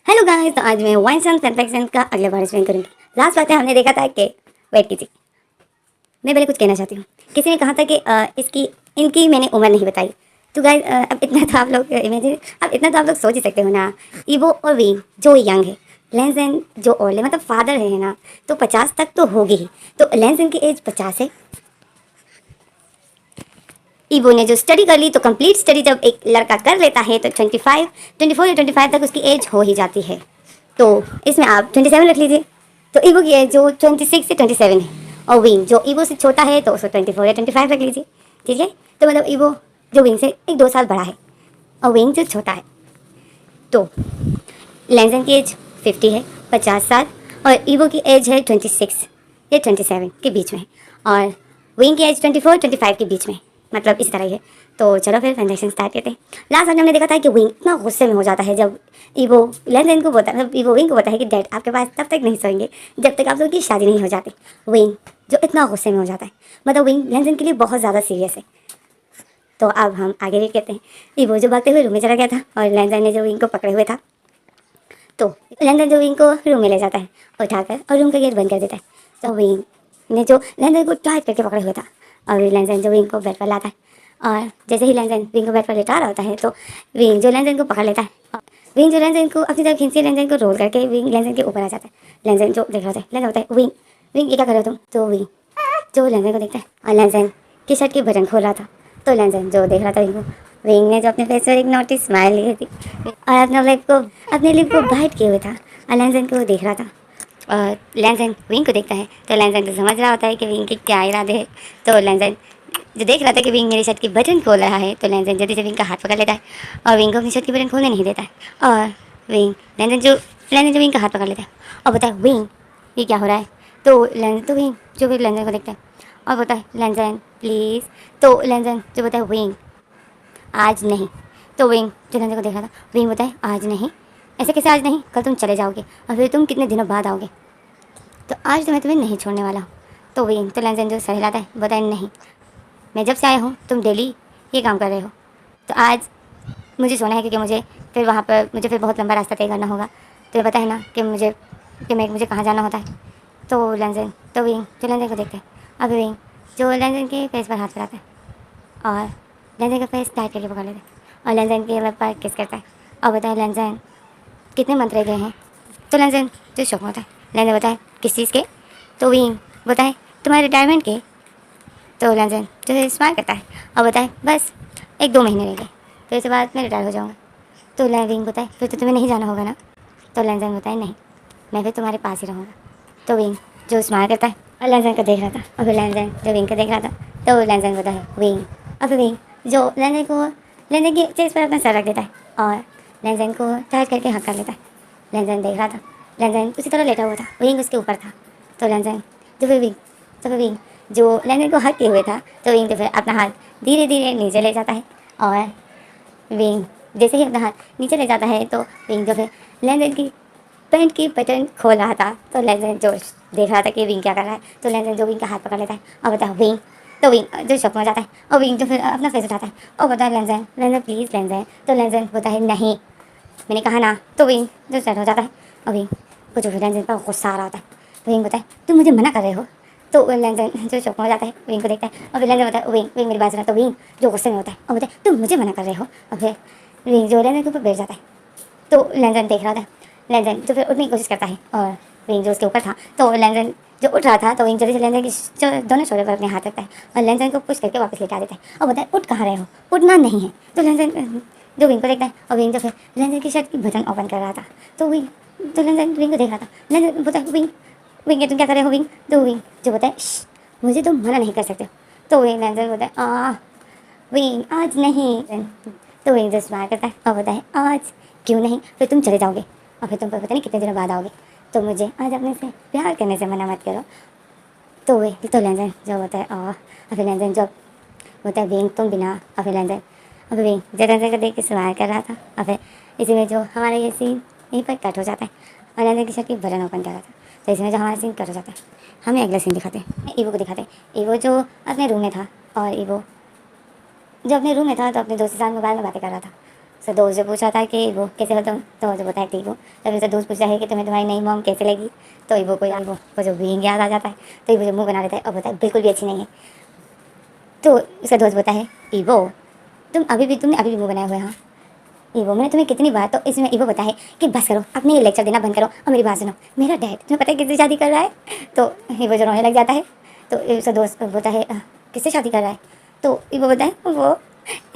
Hello guys, तो आज मैं वाइंस्टाइन परफेक्शन का अगले बार एक्सप्लेन करूंगी। लास्ट बार हमने देखा था कि वेट कीजिए, मैं पहले कुछ कहना चाहती हूँ। किसी ने कहा था कि इसकी इनकी मैंने उम्र नहीं बताई। तो गाइस, अब इतना तो आप लोग इमेजिन, अब इतना तो आप लोग सोच ही सकते हो ना। ईवो और वी जो यंग है, लेंसन जो ओल्ड है, मतलब फादर है ना, तो 50 तक तो होगी ही। तो लेंसन की एज 50 है। ईवो ने जो स्टडी कर ली, तो कंप्लीट स्टडी जब एक लड़का कर लेता है तो 24 या 25 तक उसकी एज हो ही जाती है। तो इसमें आप 27 रख लीजिए। तो ईवो की एज जो 26 से 27 है, और विंग जो ईवो से छोटा है तो उसको 24 या 25 रख लीजिए। ठीक है, तो मतलब ईवो जो विंग से एक 2 साल बड़ा है और विंग जो छोटा है। तो लेंसन की एज 50 है, 50 साल, और ईवो की एज है 26 या 27 के बीच में, और विंग की एज 24-25 के बीच में, मतलब इस तरह ही है। तो चलो फिर ट्रांजेक्शन स्टार्ट करते हैं। लास्ट टाइम हमने देखा था कि विंग इतना गुस्से में हो जाता है जब ईवो लेंसन को बोलता है, ईवो विंग को बोलता है कि डैड आपके पास तब तक नहीं सोएंगे जब तक आप लोगों की शादी नहीं हो जाती। विंग जो इतना गुस्से में हो जाता है, मतलब विंग लेंसन के लिए बहुत ज़्यादा सीरियस है। तो अब हम आगे रीड करते हैं। ईवो जो भागते हुए रूम में चला गया था और लेंसन ने जो विंग को पकड़े हुए था, तो लंदन जो विंग को रूम में ले जाता है उठाकर और रूम का गेट बंद कर देता है। तो विंग ने जो लंदन को टाइट करके पकड़े हुआ था, और लंदन जो विंग को बेड पर लाता है, और जैसे ही लंदन विंग को बेड पर लेटा रहा होता है तो विंग जो लंदन को पकड़ लेता है, और विंग जो लंदन को अपनी तरफ खींच के लंदन को रोल करके विंग लंदन के ऊपर आ जाता है। लंदन जो देख रहा होता है, लंदन होता है विंग, विंग ये क्या कर रहे हो तुम? तो विंग जो लंदन को देखता है, और लंदन की शर्ट की बटन खोल रहा था। तो लंदन जो देख रहा था विंग को, विंग ने जो अपने फेस पर एक नोटी स्माइल ली थी और अपने लिप को बाइट किए हुए था, और लैंसन को देख रहा था। और लैंसन विंग को देखता है तो लैंसन तो समझ रहा होता है कि विंग के क्या इरादे है। तो लैंसन जो देख रहा था कि विंग मेरी शर्ट की बटन खोल रहा है, तो लैंसन जल्दी से विंग का हाथ पकड़ लेता है और विंग को अपनी शर्ट की बटन खोलने नहीं देता है। और विंग लैंसन जो विंग का हाथ पकड़ लेता है और बोलता है विंग ये क्या हो रहा है? तो विंग जो फिर लैंसन को देखता है और बोलता है लैंसन प्लीज़। तो लैंसन जो बोलता है विंग आज नहीं। तो विंग जो लंदन को देख रहा था, विंग बोलता है आज नहीं? ऐसे कैसे आज नहीं? कल तुम चले जाओगे और फिर तुम कितने दिनों बाद आओगे, तो आज तो मैं तुम्हें नहीं छोड़ने वाला हूँ। तो विंग तो लंदन जो सर हिलाता है, बोलता है नहीं, मैं जब से आया हूँ तुम डेली ये काम कर रहे हो, तो आज मुझे सोना है क्योंकि मुझे फिर बहुत लंबा रास्ता तय करना होगा। तुम्हें पता है ना कि मुझे कहाँ जाना होता है। तो लंदन तो विंग जो लंदन को देखते हैं, अभी विंग जो लंदन के फेस पर हाथ लगाता है और लंदन का फेस टाइट करके पकड़ लेते हैं और लंदन के लब पर किस करता है और बताए लंदन कितने मंत्र गए हैं। तो लंदन जो शौक में होता है, लंदन बताए किस चीज़ के? तो विंग बताए तुम्हारे रिटायरमेंट के। तो लंदन जो स्माइल करता है और बताए बस 1-2 महीने रह गए, फिर इसके बाद मैं रिटायर हो जाऊँगा। तो विंग बताए फिर तो तुम्हें नहीं जाना होगा ना? तो लंदन बताए नहीं, मैं फिर तुम्हारे पास ही रहूँगा। तो विंग जो स्माइल करता है और लंदन को देख रहा था, और फिर लंदन जो विंग को देख रहा था, तो लंदन बताए विंग, और फिर विंग जो लंदन की चेस्ट पर अपना सर रख देता है और लंदन को टाइट करके हक कर लेता है। लंदन देख रहा था, लंदन उसी तरह लेटा हुआ था, विंग उसके ऊपर था। तो लंदन जो फिर विंग तो फिर विंग जो लंदन को हक किए हुए था, तो विंग तो फिर अपना हाथ धीरे धीरे नीचे ले जाता है, और विंग जैसे ही अपना हाथ नीचे ले जाता है तो विंग जो फिर लंदन की पैंट की बटन खोल रहा था। तो लंदन जो देख रहा था कि विंग क्या कर रहा है, तो लंदन जो विंग का हाथ पकड़ लेता है और बताया विंग। तो विंग जो शौक में जाता है और विंग जो फिर अपना फेस उठाता है और बोलता है लंदन प्लीज़ लंदन। तो लंदन बोलता है नहीं, मैंने कहा ना। तो विंग जो सेट हो जाता है और विंग को जो फिर लंदन पर गुस्सा आ रहा होता है, तो विंग बोलता है तुम मुझे मना कर रहे हो। तो लंदन जो शौक में जाता है विंग को देखता है और फिर लंदन बोलता है विंग मेरी बात सुना। तो विंग जो गुस्से में होता है और बोलता है तुम मुझे मना कर रहे हो, और फिर विंग जो लंदन के ऊपर बैठ जाता है। तो लंदन देख रहा था, लंदन जो फिर उठने की कोशिश करता है और विंग जो उसके ऊपर था, तो लंदन जो उठ रहा था, तो विंग जल्दी से लंदन की जो दोनों शोल्डर पर अपने हाथ रखता है और लंदन को पुश करके वापस लेके आ देता है और बोलता है उठ कहाँ रहे हो, उठना नहीं है। तो लंदन जो विंग को देखता है और विंग जो फिर लंदन की शर्ट की बटन ओपन कर रहा था, तो लंदन विंग को देख रहा था। लंदन बोलता है विंग विंग ये तुम क्या कर रहे हो विंग? तो विंग जो बोलता है मुझे तुम मना नहीं कर सकते हो। तो विंग लंदन बोलता है विंग आज नहीं। तो विंग जो स्माइल करता है और बोलता है आज क्यों नहीं, फिर तुम चले जाओगे और फिर तुम पता नहीं कितने दिनों बाद आओगे, तो मुझे आज अपने से प्यार करने से मना मत करो। तो लंदन जो होता है और फिर लंदन जो होता है विंग तुम बिना, और फिर लंदन और फिर विंग जो लंदन को देख के स्माइल कर रहा था, और फिर इसी में जो हमारा ये सीन यहीं पर कट हो जाता है और लंदन की शर्ट की बटन ओपन कर रहा था। तो इसमें जो हमारा सीन कट हो जाता है, हमें अगला सीन दिखाते हैं। ईवो को दिखाते हैं। ईवो जो अपने रूम में था और ईवो जो अपने रूम में था तो अपने दोस्त के साथ मोबाइल में बातें कर रहा था। उसका दोस्त जो पूछ रहा था कि वो कैसे हो तुम, तो वो जो बताया ठीक हो। तब उसका दोस्त पूछता है कि तुम्हें तुम्हारी नई मॉम कैसे लगी, तो ईवो को यार वो जो विंग याद आ जाता है, तो ईवो जो मुँह बना लेता है और बताया बिल्कुल भी अच्छी नहीं है। तो उसका दोस्त बताया है ईवो तुमने अभी भी मुँह बनाए हुए। हाँ ईवो मैंने तुम्हें कितनी बार, तो इसमें ईवो बताया है कि बस करो, अपने ये लेक्चर देना बंद करो और मेरी बात सुनो। मेरा डैड तुम्हें पता है किससे शादी कर रहा है। तो ईवो जो रोने लग जाता है। तो उसका दोस्त बोलता है किससे शादी कर रहा है। तो ईवो बताए वो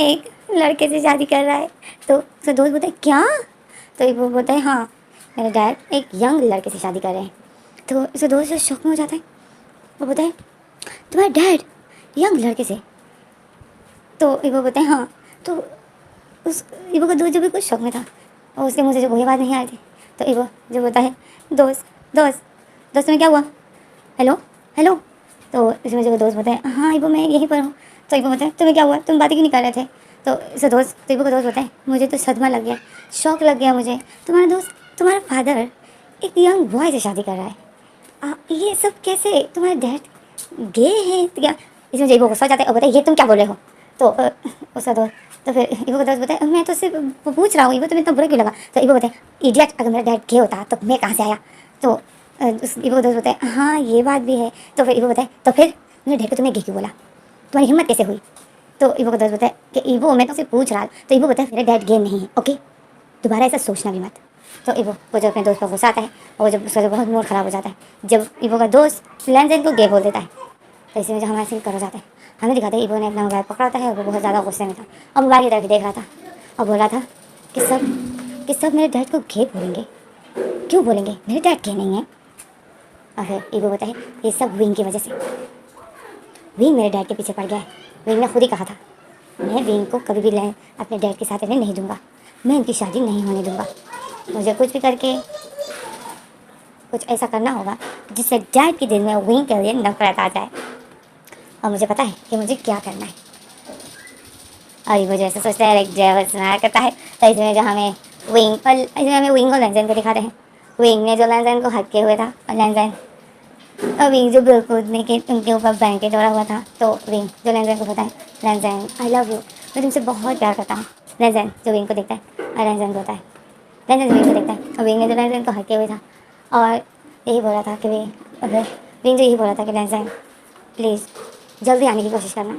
एक लड़के से शादी कर रहा है। तो उसका दोस्त बोलता है क्या। तो ईवो बोलता है हाँ मेरे डैड एक यंग लड़के से शादी कर रहे हैं। तो उसका दोस्त जो शौक में हो जाता है, वो बोलता है तुम्हारे डैड यंग लड़के से। तो ईवो बोलते हैं हाँ। तो उस ईवो का दोस्त जो भी कुछ शौक में था और उसके मुँह से जो कोई बात नहीं आई थी। तो ईवो जो बोलता है दोस्त दोस्त दोस्त में क्या हुआ, हेलो हेलो। तो इसमें जो दोस्त बोलता है हाँ ईवो मैं यहीं पर हूँ। तो ईवो बोलता है तुम्हें क्या हुआ, तुम बातें क्यों नहीं कर रहे थे। तो इसे दोस्त तो ईवो का दोस्त बोलता है मुझे तो सदमा लग गया, शौक लग गया मुझे, तुम्हारा फादर एक यंग बॉय से शादी कर रहा है। ये सब कैसे, तुम्हारे डैड गे हैं तो क्या। इसमें ईवो गुस्सा हो जाता है और बताए ये तुम क्या बोल रहे हो। तो उसका दोस्त तो फिर ईवो का दोस्त बताए मैं तो सिर्फ पूछ रहा हूँ ईवो तुम्हें इतना बुरा क्यों लगा। तो ईवो बताए इडियट, अगर मेरा डैड गे होता तो मैं कहाँ से आया। तो उस ईवो का दोस्त बताए हाँ ये बात भी है। तो फिर ईवो बताए तो फिर मेरे डैड को तुमने गे क्यों बोला, तुम्हारी हिम्मत कैसे हुई। तो ईवो का दोस्त बताए कि ईवो मैं तो सिर्फ पूछ रहा। तो ईवो बताए मेरे डैड गे नहीं है, ओके दोबारा ऐसा सोचना भी मत। तो ईवो वो जो अपने दोस्त पर गुस्सा आता है और जब उसका जो बहुत मूड ख़राब हो जाता है, जब ईवो का दोस्त लैंजन को गे बोल देता है। तो इसी में जो हमारा सीन कर हो जाता है, हमें दिखाते हैं ईवो ने अपना मोबाइल पकड़ा होता है और वो बहुत ज़्यादा गुस्से में था और मोबाइल की तरफ देख रहा था और बोल रहा था कि सब मेरे डैड को गे बोलेंगे, क्यों बोलेंगे, मेरे डैड गे नहीं है। और फिर ईवो बताए ये सब विंग की वजह से, विंग मेरे डैड के पीछे पड़ गया है। विंग ने खुद ही कहा था मैं विंग को कभी भी अपने डैड के साथ रहने नहीं दूंगा, मैं इनकी शादी नहीं होने दूंगा। मुझे कुछ भी करके कुछ ऐसा करना होगा जिससे डैड के दिल में विंग के लिए नफरत आ जाए और मुझे पता है कि मुझे क्या करना है। और ये मुझे ऐसा सोचता है एक ड्राइवर सुनाया करता है। तो इसमें जो हमें विंग और लैंजन को दिखाते हैं। विंग ने जो लैंजन को हक किए हुए था और लैंजन और विंग जो बिल्कुल के उनके ऊपर ब्लैंकेट ओढ़ा हुआ था। तो विंग जो लैंजन को बताए लैंजन आई लव यू, मैं तुमसे बहुत प्यार करता हूँ। लैंजन जो विंग को देखता है और लैंजन को होता है, लैंजन जो विंग को देखता है और विंग ने जो लैंजन को हक किए हुए था और यही बोला था कि विंग जो यही बोला था कि लैंजन प्लीज़ जल्दी आने की कोशिश करना।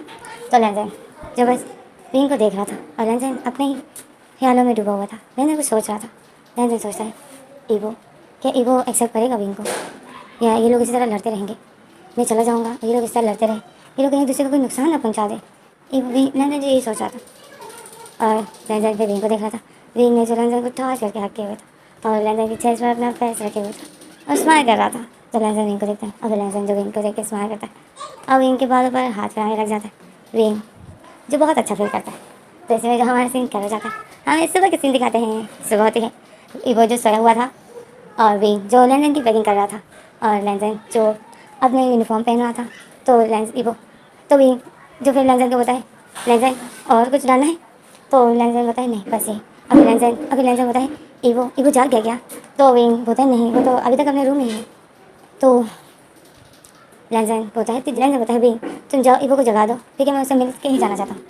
तो लैंजन जो बस विंग को देख रहा था और लैंजन अपने ही ख्यालों में डूबा हुआ था। लैंजन कुछ सोच रहा था। लैंजन सोचता है ईवो, क्या ईवो एक्सेप्ट करेगा विंग को, या ये लोग इसी तरह लड़ते रहेंगे, मैं चला जाऊँगा ये लोग इस तरह लड़ते रहे, ये लोग एक दूसरे को कोई नुकसान ना पहुँचा दे। लैंजन जो यही सोच रहा था और लैंजन फिर विंग को देख रहा था। विंग ने जो लैंजन को टॉर्च करके हक किए हुए था और लैंजन की चेस्ट पर अपना पैर रखे हुए था और स्माइल कर रहा था। तो लैंजन विंग को देखता है और लैंजन जो विंग को देख के स्माइल करता है और विंग के बालों पर हाथ लगाने लग जाता है। विंग जो बहुत अच्छा फील करता है। तो इसमें जो हमारा सीन कर जाता है, हमें सुबह के सीन दिखाते हैं। सुबह होती है, वो जो सोया हुआ था और विंग जो लैंजन की पैकिंग कर रहा था और लैंजन जो अपने यूनिफॉर्म पहन रहा था। तो ईवो तो विंग जो फिर लैंजन को बताए लैंजन और कुछ डालना है। तो लैंजन बताए नहीं बस ये। अभी लैंजन बताए ईवो जाग गया क्या। तो विंग बोलता है नहीं वो तो अभी तक अपने रूम में ही है। तो लैंजन बताए विंग तुम जाओ ईवो को जगा दो, ठीक है मैं उससे मिल के ही जाना चाहता हूँ।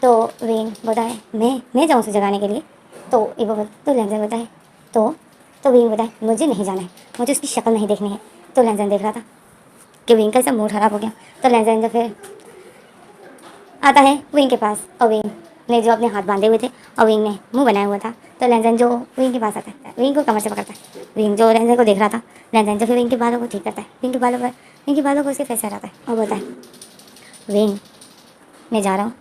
तो विंग बताए मैं जाऊँ उसे जगाने के लिए। तो तो लैंजन बताए तो विंग बताए मुझे नहीं जाना है, मुझे उसकी शक्ल नहीं देखनी है। तो लैंजन देख रहा था कि विंग का सब मूड खराब हो गया। तो लैंजन जो फिर आता है विंग के पास और विंग ने जो अपने हाथ बांधे हुए थे और विंग ने मुंह बनाया हुआ था। तो लैंजन जो विंग के पास आता है, विंग को कमर से पकड़ता है। विंग जो लैंजन को देख रहा था, लैंजन जो फिर विंग के बालों को ठीक करता है, विंग के बालों को उसके पैसे हटाता है और बोलता है विंग मैं जा रहा हूँ,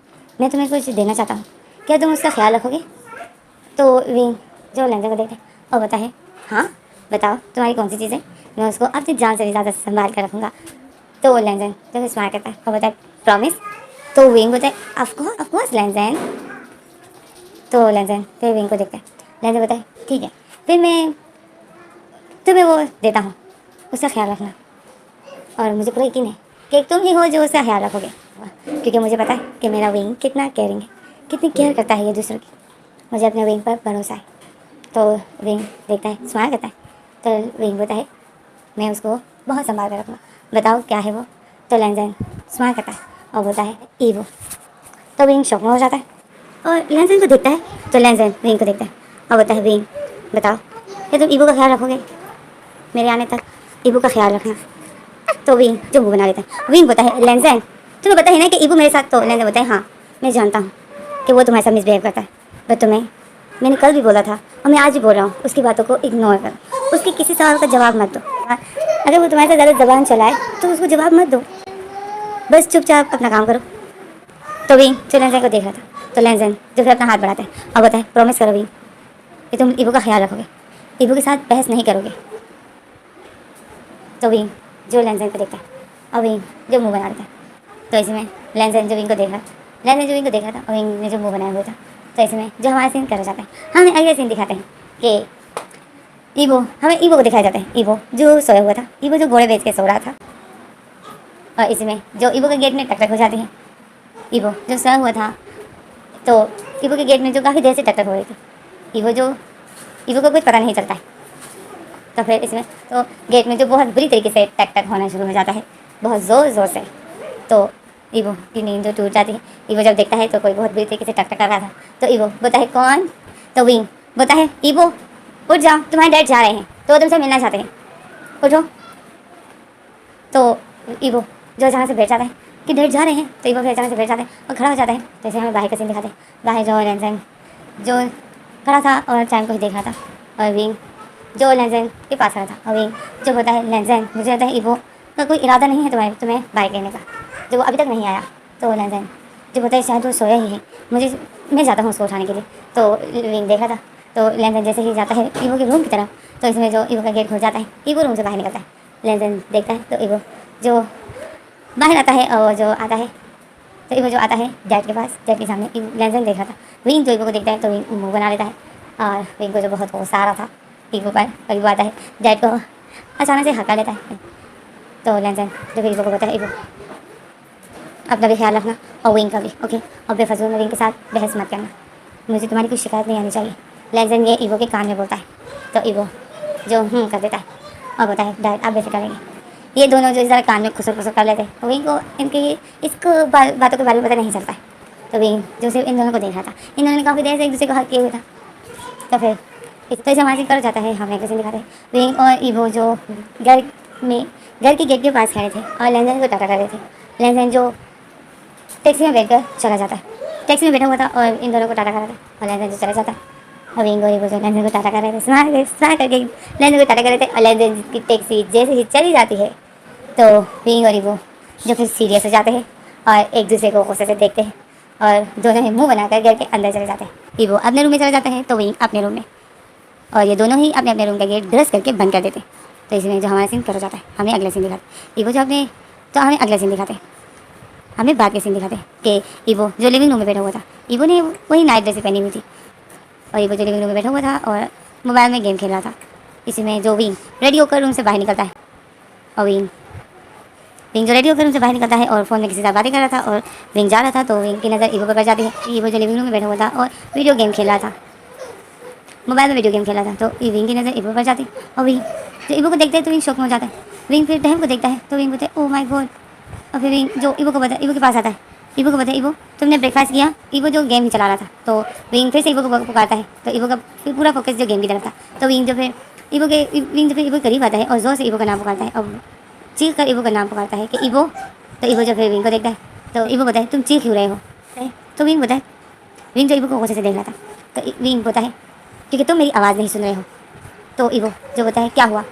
मैं तुम्हें कुछ देना चाहता हूँ, क्या तुम उसका ख्याल रखोगे। तो विंग जो लैंजन को देखते और बताए है हाँ बताओ तुम्हारी कौन सी चीज़ है, मैं उसको अपनी जान से भी ज़्यादा संभाल कर रखूँगा। तो लैंजन जो फिर स्माइल करता है और बताए प्रॉमिस। तो विंग बताए ऑफ कोर्स लैंजन। तो लैंजन फिर विंग को देखता है, लैंजन बताए ठीक है फिर मैं तुम्हें वो देता हूँ, उसका ख्याल रखना। और मुझे पूरा यकीन है कि तुम ही हो जो उसका ख्याल रखोगे, क्योंकि मुझे पता है कि मेरा विंग कितना केयरिंग है, कितनी केयर करता है ये दूसरों की, मुझे अपने विंग पर भरोसा है। तो विंग देखता है स्माइल करता है। तो विंग बताए मैं उसको बहुत संभाल कर रखूँगा, बताओ क्या है वो। तो लैंजन स्माइल करता है और बोलता है ईवो। तो विंग शौक में हो जाता है और लेंजन को देखता है तो लेंजन विंग को देखता है और बोलता है विंग बताओ क्या तुम ईबो का ख्याल रखोगे मेरे आने तक, ईबो का ख्याल रखना। तो विंग जो मुँह बना लेता है, विंग बोलता है लेंजन तुम्हें पता है ना कि ईबो मेरे साथ, तो लेंजन बोलता है हाँ मैं जानता हूँ कि वो तुम्हारे साथ मिसबिहेव करता है, बट मैंने कल भी बोला था और मैं आज भी बोल रहा हूँ उसकी बातों को इग्नोर करो, उसके किसी सवाल का जवाब मत दो। अगर वो तुम्हारे साथ ज़्यादा ज़बान चलाए तो उसको जवाब मत दो, बस चुपचाप अपना काम करो। तो विंग जो लेंजन को देख रहा था तो लेंजन जो फिर अपना हाथ बढ़ाता है और बोलता है प्रॉमिस करो विंग कि तुम ईबो का ख्याल रखोगे, ईबो के साथ बहस नहीं करोगे। तो विंग जो लेंजन को देखता है और विंग जो मुँह बना लेता है, तो इसमें लेंजन जो विंग को देख रहा था और विंग ने जो मुँह बनाया हुआ था, तो इसमें जो हमारा सीन करा जाता है हमें अगले सीन दिखाते हैं कि हमें ईबो को दिखाया जाता है, ईबो जो सोया हुआ था, ईबो जो घोड़े बेच के सो रहा था। और इसमें जो ईबो के गेट में टकटक हो जाती है, ईबो जो सोया हुआ था तो ईबो के गेट में जो काफ़ी देर से टकटक हो रही थी, ईबो को कुछ पता नहीं चलता है। तो फिर इसमें तो गेट में जो बहुत बुरी तरीके से टकटक होना शुरू हो जाता है, बहुत ज़ोर से। तो ईबो की नींद जो टूट जाती है, ईबो जब देखता है तो कोई बहुत बुरी तरीके से टकटक कर रहा था। तो ईबो बोलता है कौन? तो विंग बोलता है ईबो उठ जाओ तुम्हारे डैड जा रहे हैं तो वो तुमसे मिलना चाहते हैं, उठो। तो ईबो जो अचानक से बैठ जाता है कि डैड जा रहे हैं, तो ईबो फिर अचानक से बैठ जाता है और खड़ा हो जाता है। जैसे हमें बाहर का सीन दिखाते हैं, बाहर जो लेंजन जो खड़ा था और टाइम को ही देख रहा था, और विंग जो लेंजन के पास खड़ा था, और विंग जो होता है लेंजन मुझे लगता है ईबो का कोई इरादा नहीं है तुम्हें बाइक लेने का, जो वो अभी तक नहीं आया। तो लेंजन जो बोलता है शायद वो सोया ही है, मैं जाता हूँ उसको उठाने के लिए। तो विंग देखा था तो लेंजन जैसे ही जाता है ईबो के रूम की तरफ, तो इसमें जो ईबो का गेट खुल जाता है, ईबो रूम से बाहर निकलता है। लेंजन देखता है तो ईबो जो बाहर आता है और जो आता है तो ईबो जो आता है डैड के पास, डैड के सामने लेंजन देख रहा था। विंग जो ईबो को देखता है तो विंग मुँह बना लेता है और विंग को जो बहुत गुस्सा आ रहा था ईबो पर, और ईबो आता है डैड को अचानक से हका लेता है। तो लेंजन जो ईबो को कहता है ईबो अपना भी ख्याल रखना और विंग का भी, ओके, और बेफजूल में विंग के साथ बहस मत करना, मुझे तुम्हारी कुछ शिकायत नहीं आनी चाहिए। लेंजन ये ईबो के कान में बोलता है तो ईबो जो कर देता है और बोलता है डैड आप बेफिक्र रहेंगे। ये दोनों जो इस तरह कान में खुसर खुसर कर लेते हैं, तो विंग को इसको बातों के बारे में पता नहीं चलता है। तो विंग जो सिर्फ इन दोनों को देख रहा था, इन दोनों ने काफ़ी देर से एक दूसरे को हक किए हुए था। तो फिर इस तरह से हमारे कर जाता है, हमें कैसे दिखाते हैं विंग और ईबो जो घर के गेट के पास खड़े थे और लेंजन को टाटा कर रहे थे। लेंजन जो टैक्सी में बैठकर चला जाता है, टैक्सी में बैठा हुआ था और इन दोनों को टाटा कर रहा था, और लेंजन जो चला जाता है और विंग और ईबो जो लेंजन को टाटा कर रहे थे, स्माइल करके लेंजन को टाटा कर रहे थे। और लेंजन की टैक्सी जैसे ही चली जाती है तो विंग और ईबो जो फिर सीरियस हो जाते हैं और एक दूसरे को गुस्से से देखते हैं और दोनों ही मुंह बनाकर घर के अंदर चले जाते हैं। ईबो अपने रूम में चले जाते हैं तो विंग अपने रूम में, और ये दोनों ही अपने अपने रूम का गेट ब्रश करके बंद कर देते हैं। तो इसमें जो हमारा सीन कर जाता है, हमें अगला सीन दिखाते ईबो जो अपने, तो हमें अगला सीन दिखाते हैं, हमें बाद के सीन दिखाते हैं कि ईबो जो लिविंग रूम में बैठा हुआ था, ईबो ने वही नाइट ड्रेस पहनी हुई थी और ईबो जो लिविंग रूम में बैठा हुआ था और मोबाइल में गेम खेल रहा था। इसमें जो विंग रेडी होकर रूम से बाहर निकलता है और विंग जो रेडी होकर रूम से बाहर निकलता है और फ़ोन में किसी से बातें कर रहा था और विंग जा रहा था। तो विंग की नज़र ईबो पर पड़ जाती है। ईबो जो लिविंग रूम में बैठा हुआ था और वीडियो गेम खेल रहा था, मोबाइल में वीडियो गेम खेल रहा था, तो विंग की नज़र ईबो पर जाती है और विंग जो ईबो को देखते हैं तो विंग शौक में हो जाता है। विंग फिर टहम को देखता है तो विंग बोलते हैं ओह माय गॉड, और फिर विंग जो ईबो को बताया, ईबो के पास आता है, ईबो को बताया ईबो तुमने ब्रेकफास्ट किया। ईबो जो गेम ही चला रहा था, तो विंग फिर से ईबो को पुकारता है, तो ईबो का फिर पूरा फोकस जो गेम की तरफ था। तो विंग जो फिर ईबो के करीब आता है और ज़ोर से ईबो का नाम पुकारता है और चीख कर ईबो का नाम पुकारता है कि ईबो। तो ईबो जो फिर विंग को देखता है तो ईबो बताए तुम चीख क्यों रहे हो। तो विंग बताए, विंग जो ईबो को गुस्से से देख रहा था, तो विंग बोलता है क्योंकि तुम मेरी आवाज़ नहीं सुन रहे हो। तो ईबो जो बोलता है क्या हुआ।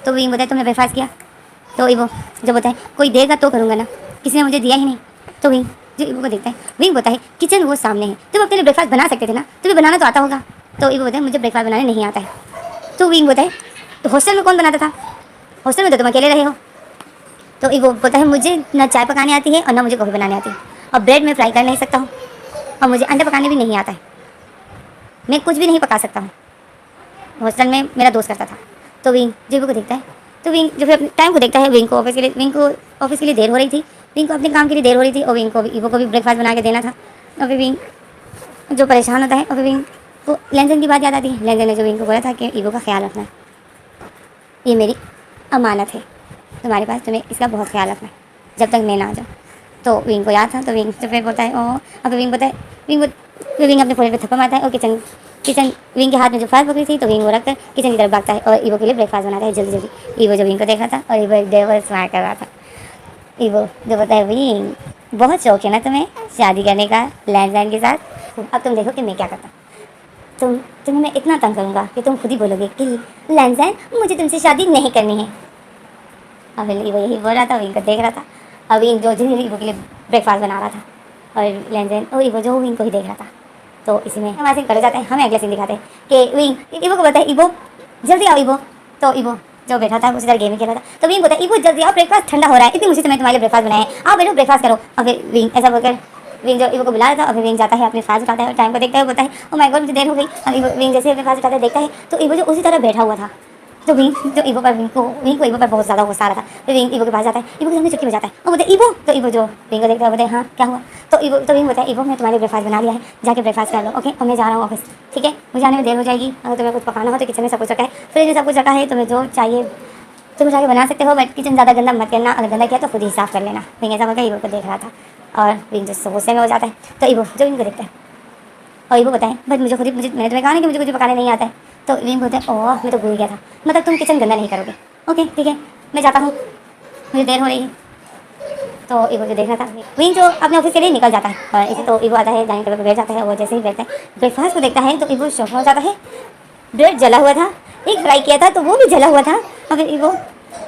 तो विंग बोलता है तुमने ब्रेकफास्ट किया। तो ईबो जो बोलता है कोई देगा तो करूँगा ना, किसी ने मुझे दिया ही नहीं। तो विंग जो ईबो को देखता है, विंग बोलता है किचन वो सामने है, तुम अपने लिए ब्रेकफास्ट बना सकते थे ना, तुम्हें बनाना तो आता होगा। तो ईबो बोलता है मुझे ब्रेकफास्ट बनाने नहीं आता है। तो विंग बोलता है तो हॉस्टल में कौन बनाता था, हॉस्टल में तो तुम अकेले रहे हो। तो ईबो बोलता है मुझे ना चाय पकाने आती है और ना मुझे कॉफ़ी बनाने आती है, और ब्रेड में फ्राई कर नहीं सकता हूँ, और मुझे अंडे पकाने भी नहीं आता है, मैं कुछ भी नहीं पका सकता हूँ, हॉस्टल में मेरा दोस्त करता था। तो विंग जो ईबो को देखता है, तो विंग जो फिर अपने टाइम को देखता है, विंग को ऑफिस के लिए देर हो रही थी, विंग को अपने काम के लिए देर हो रही थी, और विंग को ईबो को भी ब्रेकफास्ट बना के देना था। और फिर विंग जो परेशान होता है और फिर विंग को लेंजन की बात याद आती है। लेंजन ने जो विंग को बोला था कि ईबो का ख्याल रखना है, ये मेरी अमानत है तुम्हारे पास, तुम्हें इसका बहुत ख्याल रखना है जब तक मैं ना आ जाऊँ। तो विंग को याद था, तो विंग तो फिर बोलता है ओह, और फिर विंग फिर विंग अपने फोन पे थप्पड़ मारता है और किचन विंग के हाथ में जो फाइल पकड़ी थी तो विंग वो रखकर किचन की तरफ भागता है और ईवो के लिए ब्रेकफास्ट बनाता है जल्दी जल्दी। ईवो जो विंग को देख रहा था और ईवो एक डेविल स्माइल कर रहा था। ईवो जो बताए विंग बहुत शौक है ना तुम्हें शादी करने का लैंडलाइन के साथ, अब तुम देखो कि मैं क्या करता। तुम्हें मैं इतना तंग करूँगा कि तुम खुद ही बोलोगे कि लैंडलाइन मुझे तुमसे शादी नहीं करनी है। अब ईवो यही बोल रहा था, विंग को देख रहा था। अब विंग जो ईवो के लिए ब्रेकफास्ट बना रहा था और लैंडलाइन और ईवो जो विंग को ही देख रहा था। तो इसी में हमारे सीन कर जाते हैं, हमें अगला सीन दिखाते हैं कि विंग ईवो को बताए ईवो जल्दी आओ ईवो। तो ईवो जो बैठा था उसी तरह गेम खेल रहा था। तो विंग बोलता है ईवो जल्दी आओ ब्रेकफास्ट ठंडा हो रहा है, इतनी मुझे तुम्हें तुम्हारे लिए ब्रेकफास्ट बनाए, आओ बैठो ब्रेकफास्ट करो। और फिर विंग ऐसा बोलकर विंग जो ईवो को बुला रहा था और फिर विंग जाता है अपने फास्ट उठाता है और टाइम को देखता है, बोलता है ओ माय गॉड मुझे देर हो गई। और विंग जैसे अपने फास्ट उठाता है देखता है तो ईवो जो उसी तरह बैठा हुआ था। तो विंग जो ईवो पर विंग को ईवो पर बहुत ज़्यादा गुस्सा आ रहा था। फिर विंग ईवो के पास जाता है, ईवो के सामने चुटकी बजाता है और बोलते ईवो। तो ईवो जो विंग को देखता है बोलते हाँ क्या हुआ। तो विंग बोलता है ईवो मैं तुम्हारे ब्रेकफास्ट बना लिया है, जाके ब्रेकफास्ट कर लो ओके, और मैं जा रहा हूँ ऑफिस, ठीक है मुझे आने में देर हो जाएगी। अगर तुम्हें कुछ पकाना हो तो किचन में सब कुछ रखा है, फ्रिज में सब कुछ रखा है, तुम्हें जो चाहिए तुम जाके बना सकते हो, बट किचन ज़्यादा गंदा मत करना, अगर गंदा किया तो खुद ही साफ कर लेना। विंग ऐसा बोलकर ईवो को देख रहा था और विंग जो गुस्से में हो जाता है। तो ईवो जो विंग को देखता है और ईवो बताएं बट मैंने तुम्हें कहा नहीं कि मुझे कुछ पकाने नहीं आता है। तो विंग बोलते हैं ओह मैं तो भूल गया था, मतलब तुम किचन गंदा नहीं करोगे, ओके ठीक है मैं जाता हूँ मुझे देर हो रही है। तो ईवो जो देख रहा था विंग जो अपने ऑफिस के लिए निकल जाता है और इसे तो ईवो आता है डाइनिंग टेबल पर बैठ जाता है। वो जैसे ही बैठता है ब्रेकफास्ट को देखता है तो ईवो शॉक हो जाता है। ब्रेड जला हुआ था, एक फ्राई किया था तो वो भी जला हुआ था। और फिर ईवो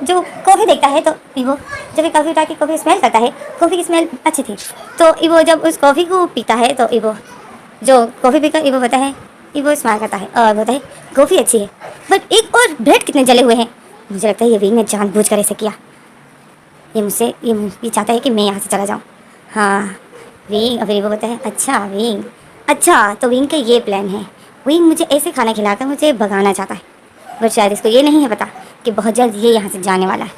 जो कॉफ़ी देखता है तो ईवो जब कॉफ़ी उठा के कॉफ़ी स्मेल करता है, कॉफ़ी की स्मेल अच्छी थी। तो ईवो जब उस कॉफ़ी को पीता है तो ईवो जो कॉफ़ी पीकर ईवो बताता है, ईवो स्माइल करता है और बोलता है कॉफ़ी अच्छी है बट एक और ब्रेड कितने जले हुए हैं। मुझे लगता है ये विंग ने जानबूझकर ऐसे किया, ये चाहता है कि मैं यहाँ से चला जाऊँ। हाँ विंग। और फिर ईवो बोलता है अच्छा विंग, अच्छा तो विंग का ये प्लान है, विंग मुझे ऐसे खाना खिलाकर मुझे भगाना चाहता है, बट शायद इसको ये नहीं है पता कि बहुत जल्द ये यहाँ से जाने वाला है।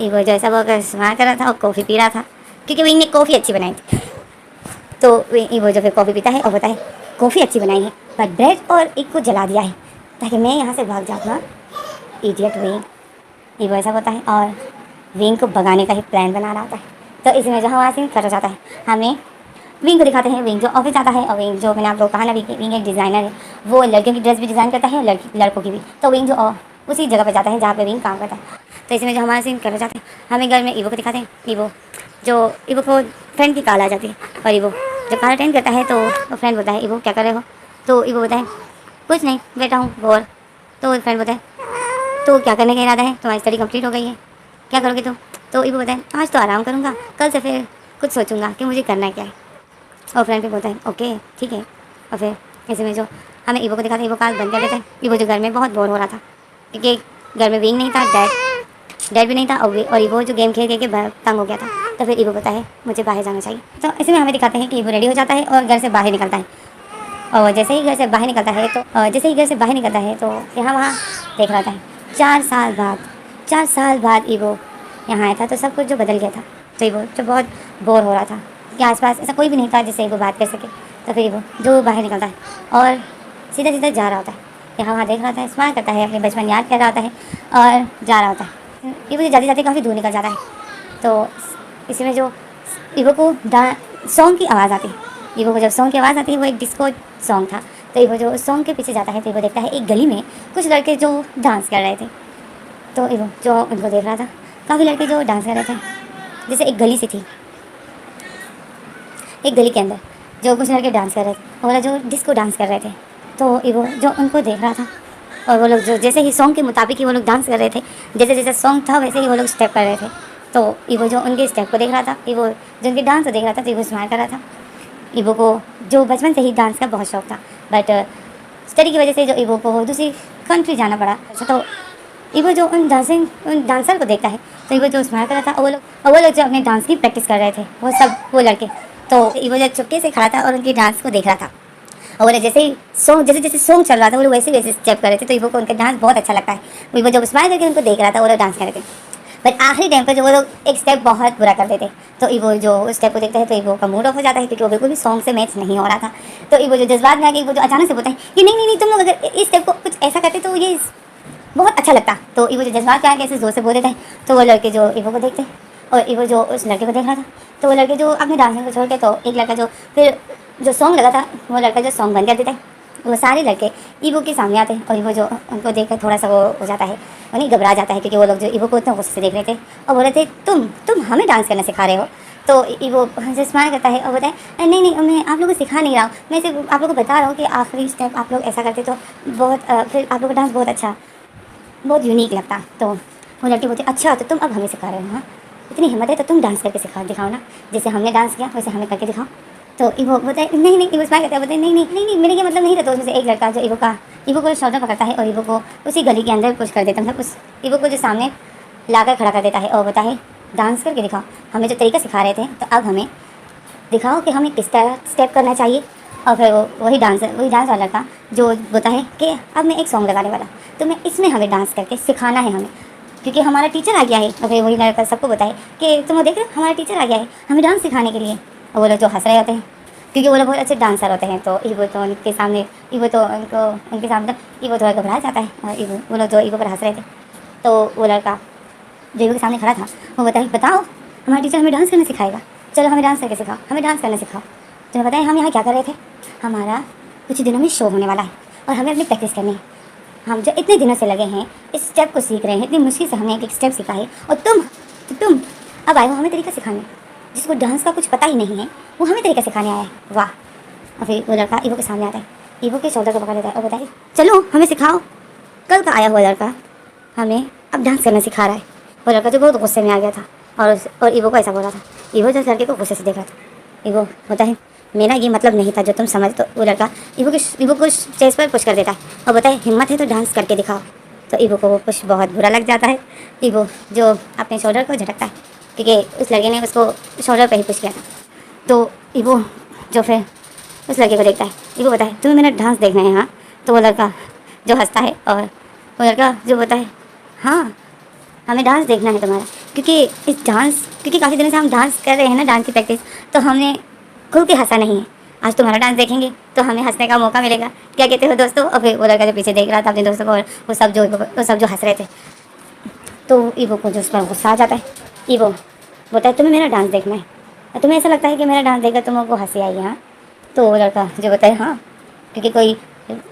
ईवो जैसा वो स्माइल कर रहा था और कॉफ़ी पी रहा था क्योंकि विंग ने कॉफ़ी अच्छी बनाई थी। तो ईवो जो फिर कॉफ़ी पीता है और बोलता है कॉफ़ी अच्छी बनाई है पर ब्रेड और एक को जला दिया है ताकि मैं यहाँ से भाग जाऊँगा, इडियट विंग। ईवो ऐसा बोलता है और विंग को भगाने का ही प्लान बना रहा होता है। तो इसी में जो हमारा सीन खत्म हो जाता है, हमें विंग को दिखाते हैं। विंग जो ऑफिस जाता है और विंग जो मैंने आप लोग कहा ना विंग एक डिज़ाइनर है, वो लड़कियों की ड्रेस भी डिज़ाइन करता है और लड़कों की भी। तो विंग जो उसी जगह पर जाता है जहाँ पे विंग काम करता है। तो इसमें जो हमारा सीन खत्म हो जाता है, हमें घर में ईवो को दिखाते हैं। ईवो को फ्रेंड की कॉल आ जाती है और ईवो जब कॉल अटेंड करता है तो फ्रेंड बोलता है ईवो क्या कर रहे हो। तो ईवो बोलता है कुछ नहीं बैठा हूँ बोर। तो फ्रेंड बोलता है तो क्या करने का इरादा है, तुम्हारी स्टडी कंप्लीट हो गई है, क्या करोगे तुम। तो ईवो बोलता है आज तो आराम करूँगा, कल से फिर कुछ सोचूंगा कि मुझे करना क्या है। और फ्रेंड भी बोलता है ओके ठीक है। और फिर ऐसे में जो हमें ईवो को दिखाते हैं, ईवो कॉल बंद कर देता है। ईवो जो घर में बहुत बोर हो रहा था क्योंकि घर में विंग नहीं था, डैड भी नहीं था और ईवो जो गेम खेल के तंग हो गया था। तो फिर ईवो बोलता है मुझे बाहर जाना चाहिए। तो ऐसे में हमें दिखाते हैं कि ईवो रेडी हो जाता है और घर से बाहर निकलता है। और जैसे ही घर से बाहर निकलता है तो यहाँ वहाँ देख रहा था 4 साल बाद ईवो यहाँ आया था तो सब कुछ जो बदल गया था। तो ईवो जो बहुत बोर हो रहा था कि आसपास ऐसा कोई भी नहीं था जिससे ईवो बात कर सके। तो फिर ईवो जो बाहर निकलता है और सीधा सीधा जा रहा होता है, यहाँ वहाँ देख रहा होता है, स्माइल करता है, अपने बचपन याद कर रहा होता है और जा रहा होता है। ईवो जाते जाते काफ़ी दूर निकल जाता है। तो इसमें जो ईवो को सॉन्ग की आवाज़ आती है, ईवो को जब सॉन्ग की आवाज़ आती है वो एक डिस्को सॉन्ग था। तो ईवो जो सॉन्ग के पीछे जाता है तो ईवो देखता है एक गली में कुछ लड़के जो डांस कर रहे थे। तो ईवो जो उनको देख रहा था, काफ़ी लड़के जो डांस कर रहे थे, जैसे एक गली सी थी, एक गली के अंदर जो कुछ लड़के डांस कर रहे थे, वो जो डिस्को डांस कर रहे थे। तो ईवो जो उनको देख रहा था और वो लोग जो जैसे ही सॉन्ग के मुताबिक ही वो लोग डांस कर रहे थे, जैसे जैसे सॉन्ग था वैसे ही वो लोग स्टेप कर रहे थे। तो ईवो जो उनके स्टेप को देख रहा था, ईवो जो उनके डांस को देख रहा था तो ईवो स्माइल कर रहा था। ईवो को जो बचपन से ही डांस का बहुत शौक था बट स्टडी की वजह से जो ईवो को दूसरी कंट्री जाना पड़ा। तो ईवो जो उन डांसर को देखता है तो ईवो जो स्माइल कर रहा था, वो लोग जो अपने डांस की प्रैक्टिस कर रहे थे वो लड़के। तो ईवो जो चुपके से खड़ा था और उनकी डांस को देख रहा था और जैसे ही जैसे सॉन्ग चल रहा था वो लोग वैसे वैसे स्टेप कर रहे थे। तो ईवो को उनका डांस बहुत अच्छा लगता है। ईवो जब स्माइल करके उनको देख रहा था वो लोग डांस कर रहे थे बट आखिरी टाइम पर जो वो लोग एक स्टेप बहुत बुरा कर देते। तो ईवो जो उस स्टेप को देखता है तो ईवो का मूड ऑफ हो जाता है क्योंकि वो बिल्कुल भी सॉन्ग से मैच नहीं हो रहा था। तो ईवो जो जज्बात में आके ईवो जो अचानक से बोलता है कि नहीं तुम लोग अगर इस स्टेप को कुछ ऐसा करते तो ये बहुत अच्छा लगता। तो ईवो जो जज्बात में आके ऐसे जोर से बोल देता है। तो वो लड़के जो ईवो को देखते हैं और ईवो जो उस लड़के को देख रहा था तो वो लड़के जो अपने डांसिंग को छोड़ के तो एक लड़का जो फिर जो सॉन्ग लगा था वो लड़का जो सॉन्ग बंद कर देता है, वो सारे लड़के ईवो के सामने आते हैं और ईवो जो उनको देख कर थोड़ा सा वो हो जाता है, यानी घबरा जाता है, क्योंकि वो लोग जो ईवो को इतना गुस्से से देख रहे थे और बोल रहे थे तुम हमें डांस करना सिखा रहे हो। तो ईवो जो स्माइल करता है और बोलता है नहीं नहीं, मैं आप लोगों को सिखा नहीं रहा हूँ, मैं सिर्फ आप लोगों को बता रहा हूँ कि आखिरी स्टेप आप लोग ऐसा करते तो बहुत फिर आप लोग का डांस बहुत अच्छा, बहुत यूनिक लगता। तो वो लड़की बोलती अच्छा तो तुम अब हमें सिखा रहे हो, हाँ इतनी हिम्मत है तो तुम डांस करके दिखाओ ना, जैसे हमने डांस किया वैसे हमें करके दिखाओ। तो ईवो बोलता है नहीं नहीं, ईवो स्माइल करता है, बोलता है नहीं नहीं नहीं नहीं, मेरे ये मतलब नहीं था। तो उसमें से एक लड़का जो ईवो को शोल्डर पकड़ता है और ईवो को उसी गली के अंदर पुश कर देता है, मतलब उस ईवो को जो सामने लाकर खड़ा कर देता है और बोलता है डांस करके दिखाओ, हमें जो तरीका सिखा रहे थे तो अब हमें दिखाओ कि हमें किस तरह स्टेप करना चाहिए। और फिर वही डांस वाला लड़का जो बोलता है कि अब मैं एक सॉन्ग लगाने वाला, तो मैं इसमें हमें डांस करके सिखाना है हमें, क्योंकि हमारा टीचर आ गया है। और फिर वही लड़का सबको बताए कि तुम देख रहे हो हमारा टीचर आ गया है हमें डांस सिखाने के लिए। और वो लोग जो हंस रहे होते हैं क्योंकि वो लोग बहुत अच्छे डांसर होते हैं। तो ईवो तो उनके सामने ईवो थोड़ा घबरा जाता है और वो लोग जो ईवो पर हंस रहे थे। तो वो लड़का जो ईवो के सामने खड़ा था वो बताओ हमारा टीचर हमें डांस करना सिखाएगा, चलो हमें डांस करके सिखाओ, हमें डांस करना सिखाओ। तुम्हें पता है हम यहाँ क्या कर रहे थे, हमारा कुछ दिनों में शो होने वाला है और हमें अपनी प्रैक्टिस करनी है। हम जो इतने दिनों से लगे हैं इस स्टेप को सीख रहे हैं, इतनी मुश्किल से हमने एक स्टेप सीखा है और तुम अब आए हो हमें तरीका सिखाने। जिसको डांस का कुछ पता ही नहीं है वो हमें तरीका सिखाने आया है, वाह। और फिर वो लड़का ईवो के सामने आता है, ईवो के शोल्डर को पकड़ लेता है और बोलता है चलो हमें सिखाओ। कल का आया हुआ लड़का हमें अब डांस करना सिखा रहा है। वो लड़का जो बहुत गुस्से में आ गया था और ईवो को ऐसा बोला था, ईवो जो लड़के को गुस्से से देख रहा था। ईवो होता है मेरा ये मतलब नहीं था जो तुम समझ। तो वो लड़का ईवो को चेस्ट पर पुश कर देता है और बोलता है हिम्मत है तो डांस करके दिखाओ। तो ईवो को वो पुश बहुत बुरा लग जाता है। ईवो जो अपने शोल्डर को झटकता है क्योंकि उस लड़के ने उसको शोल्डर पर ही पुश किया था। तो ईवो जो फिर उस लड़के को देखता है, ईवो बताए तुम्हें मेरा डांस देखना है हाँ। तो वो लड़का जो हंसता है और वो लड़का जो बोलता है हाँ हमें डांस देखना है तुम्हारा, क्योंकि काफ़ी दिनों से हम डांस कर रहे हैं ना, डांस की प्रैक्टिस, तो हमने खुल के हंसा नहीं है। आज तुम्हारा डांस देखेंगे तो हमें हंसने का मौका मिलेगा, क्या कहते हो दोस्तों। और फिर वो लड़का जो पीछे देख रहा था अपने दोस्तों को और वो सब जो हंस रहे थे, तो ईवो को जो उस पर गुस्सा आ जाता है। ईवो बोलता है तुम्हें मेरा डांस देखना है और तुम्हें ऐसा लगता है कि मेरा डांस देखकर तुमको हंसी आएगी हाँ। तो वो लड़का जो बताए हाँ क्योंकि कोई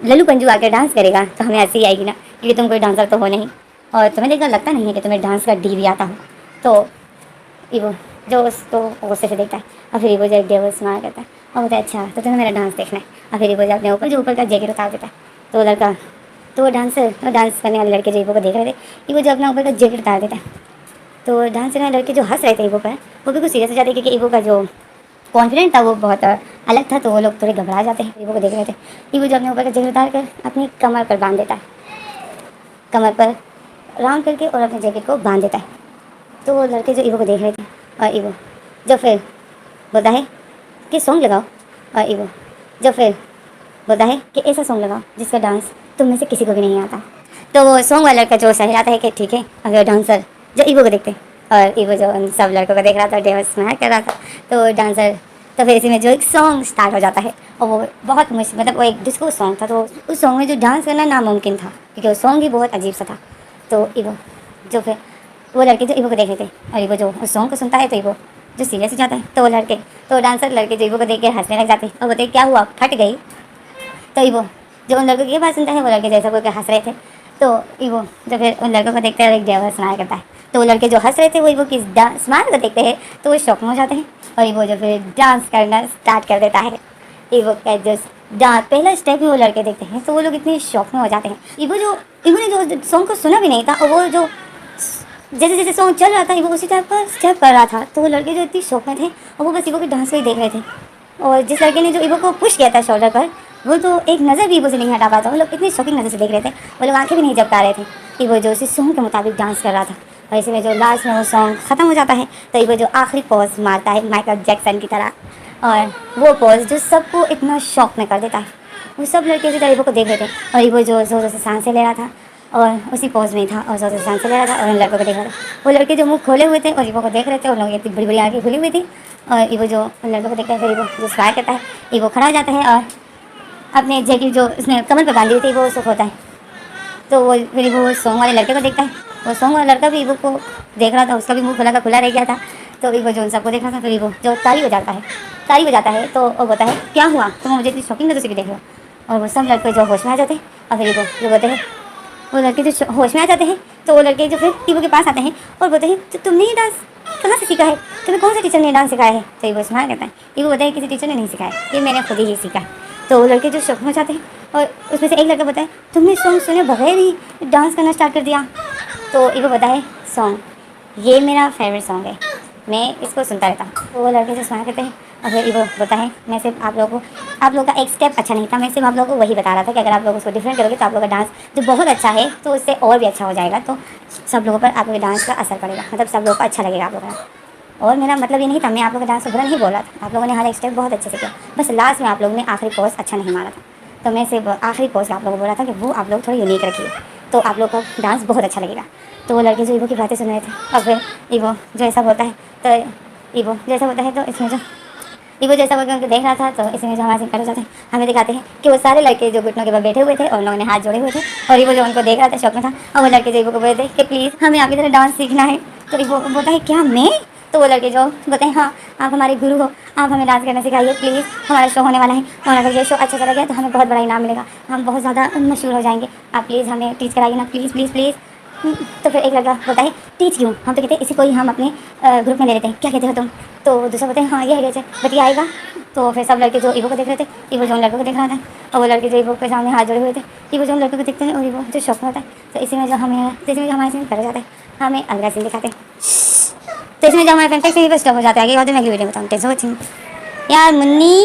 लल्लू पंजू आकर डांस करेगा तो हमें हंसी आएगी ना, क्योंकि तुम कोई डांसर तो हो नहीं और तुम्हें देखकर लगता नहीं है कि तुम्हें डांस का डी भी आता हो। तो ईवो जो उसको गुस्से से देखता है और फिर ईवो जो एक डेविल स्माइल करता है और बोलता है अच्छा तो तुम्हें मेरा डांस देखना है। और फिर ईवो जो अपने ऊपर का जैकेट उतार देता है। तो वो लड़का वो डांस करने वाले लड़के जो ईवो को देख रहे थे, ईवो जो अपना ऊपर का जैकेट उतार देता है। तो डांस करने वाले लड़के जो हंस रहे थे ईवो पर वो बिल्कुल सीरियस हो जाते हैं, क्योंकि ईवो का जो कॉन्फिडेंट था वो बहुत अलग था। तो वो लोग थोड़े घबरा जाते हैं ईवो को देख रहे थे। ईवो जो अपने ऊपर का जैकेट उतार कर अपनी कमर पर बांध देता है, कमर पर राउंड करके और अपने जैकेट को बांध देता है। तो वो लड़के जो ईवो को देख रहे थे और ईवो जो फिर बोलता है कि सॉन्ग लगाओ, और ईवो जो फिर बोलता है कि ऐसा सॉन्ग लगाओ जिसका डांस तुम में से किसी को भी नहीं आता। तो वो सॉन्ग वाला लड़का जो सहलाता है कि ठीक है। अगर डांसर जो ईवो को देखते और ईवो जो उन सब लड़कों को देख रहा था, डेविल स्माइल कर रहा था, तो डांसर तो फिर इसी में जो एक सॉन्ग स्टार्ट हो जाता है और वो बहुत मुश्किल, मतलब वो एक डिस्को सॉन्ग था। तो उस सॉन्ग में जो डांस करना नामुमकिन था क्योंकि वो सॉन्ग ही बहुत अजीब सा था। तो ईवो जो फिर वो लड़के जो ईवो को देख रहे थे और ईवो जो उस सॉन्ग को सुनता है तो ईवो जो सीरियस हो जाता है। तो वो डांसर लड़के जो ईवो को देख के हंसने लग जाते हैं और बोलते क्या हुआ फट गई। तो ईवो जो उन लड़कों की बात सुनता है वो लड़के जैसा बोल के हंस रहे थे। तो ईवो जो फिर उन लड़कों को देखते हैं एक डेविल स्माइल करता है। तो वो लड़के जो हंस रहे थे वो ईवो की स्माइल को देखते हैं तो वो शौक में हो जाते हैं और ईवो जो फिर डांस करना स्टार्ट कर देता है। ईवो का जो पहला स्टेप ही वो लड़के देखते हैं तो वो लोग इतने शौक में हो जाते हैं। ईवो ने जो सॉन्ग को सुना भी नहीं था और वो जो जैसे जैसे सॉन्ग चल रहा था ईवो उसी टाइप का स्टेप कर रहा था। तो वो लड़के जो इतनी शौक में थे और वो बस ईवो के डांस को ही देख रहे थे। और जिस लड़के ने जो ईवो को पुश किया था शोल्डर पर, वो तो एक नज़र भी ईवो से नहीं हटा पाता। वो लोग इतनी शौकिंग नज़र से देख रहे थे, वो लोग आंखें भी नहीं झपका रहे थे। ईवो जो उसी सॉन्ग के मुताबिक डांस कर रहा था और इसी में जो लास्ट में वो सॉन्ग ख़त्म हो जाता है तो ईवो जो आखिरी पॉज मारता है माइकल जैक्सन की तरह, और वो पॉज जो सबको इतना शौक में कर देता है। वो सब लड़के उसी तरह ईवो को देख रहे थे और ईवो जो ज़ोर से सांसें ले रहा था और उसी पॉज में था और ज़ोर से सांसें ले रहा था और उन लड़कों को देख रहा था। वो लड़के जो मुंह खोले हुए थे और ईवो को देख रहे थे, उन लोगों की इतनी बड़ी बड़ी आँखें खुली हुई थी। और ईवो जो उन लड़कों को देखता है फिर ईवो जो स्माइल करता है, ईवो खड़ा हो जाता है और अपने जैकेट जो उसने कमर पर बांधी थी वो उसको खोता है। तो वो फिर वो सॉन्ग वाले लड़के को देखता है। वो सॉन्ग वाला लड़का भी ईवो को देख रहा था, उसका भी मुंह खुला का खुला रह गया था। तो ईवो जो उन सबको देख रहा था फिर ईवो जो ताली बजाता है ताली बजाता है तो वो बोलता है क्या हुआ, तुम मुझे इतनी शॉकिंग नजर से क्यों देख रहे हो। और वो सब लड़के जो होश में आ जाते हैं और फिर वो बोलते हैं, वो लड़के जो होश में आ जाते हैं तो वो लड़के जो फिर ईवो के पास आते हैं और बोलते हैं तो तुमने ये डांस कहाँ से सीखा है, तुम्हें कौन सा टीचर ने डांस सिखाया है। तो ईवो स्माइल करता है, ईवो बोलता है किसी टीचर ने नहीं सिखाया, ये मैंने खुद ही सीखा है। तो वो लड़के जो शौक हो जाते हैं और उसमें से एक लड़का बोलता है तुमने सॉन्ग सुने बगैर ही डांस करना स्टार्ट कर दिया। तो ईवो बोलता है सॉन्ग ये मेरा फेवरेट सॉन्ग है, मैं इसको सुनता रहता हूँ। तो वो लड़के जो स्माइल करते हैं और फिर ईवो बोलता है मैं सिर्फ आप लोगों का एक स्टेप अच्छा नहीं था, मैं सिर्फ आप लोगों को वही बता रहा था कि अगर आप लोग उसको डिफरेंट करोगे तो आप लोगों का डांस जो बहुत अच्छा है तो उससे और भी अच्छा हो जाएगा, तो सब लोगों पर आप लोगों के डांस का असर पड़ेगा, मतलब सब लोगों को अच्छा लगेगा आप लोगों का। और मेरा मतलब ये नहीं था, मैं आप लोगों का डांस बुरा नहीं बोल रहा था, आप लोगों ने हर एक स्टेप बहुत अच्छे से किया, बस लास्ट में आप लोगों ने आखिरी पोज अच्छा नहीं मारा था, तो मैं सिर्फ आखिरी पोज आप लोगों को बोला था कि वो आप लोग थोड़ा यूनिक रखिए तो आप लोग को डांस बहुत अच्छा लगेगा। तो वो लड़के जो ईवो की बातें सुन रहे थे और फिर ईवो जो ऐसा बोलता है तो ईवो जैसा बोलता है तो इसमें जो ईवो जैसा बोल के उनको देख रहा था तो इसमें जो हमारे सिंह हो जाते हैं हमें दिखाते हैं कि वो सारे लड़के जो घुटनों के बल बैठे हुए थे और उन्होंने हाथ जोड़े हुए थे और ईवो जो उनको देख रहा था शौक में था और वो लड़के जो ईवो को बोलते थे कि प्लीज़ हमें आपकी तरह डांस सीखना है। तो ईवो बोलता है क्या मैं, तो वो लड़के जो बोलते हैं हाँ आप हमारे गुरु हो, आप हमें डांस करना सिखाइए प्लीज़, हमारा शो होने वाला है और अगर ये शो अच्छा चला गया तो हमें बहुत बड़ा इनाम मिलेगा, हम बहुत ज़्यादा मशहूर हो जाएंगे, आप प्लीज़ हमें टीच कराइए ना प्लीज़ प्लीज़ प्लीज़। तो फिर एक लड़का बोलता है टीच क्यों, हम तो कहते हैं इसी को ही हम अपने ग्रुप में ले लेते हैं, क्या कहते हो तुम। तो दूसरा बोलते हैं हाँ ये है बट ये आएगा। तो फिर सब लड़के जो ईवो को देख रहे थे, ईवो जो उन लड़कों को देख रहा था और वो लड़के जो ईवो के सामने हाथ जोड़े हुए थे, ईवो जो उन लड़कों को देखते हैं और ईवो जो शौक में होता है। तो इसी में जो हमारे सीन कर जाता है हमें अगला सीन दिखाते हैं। तो इसमें जो हमारे फ्रेंड से बस स्टॉप हो जाता है, आगे बाद में अगली वीडियो बताऊँ। टेंस वॉचिंग यार मुन्नी।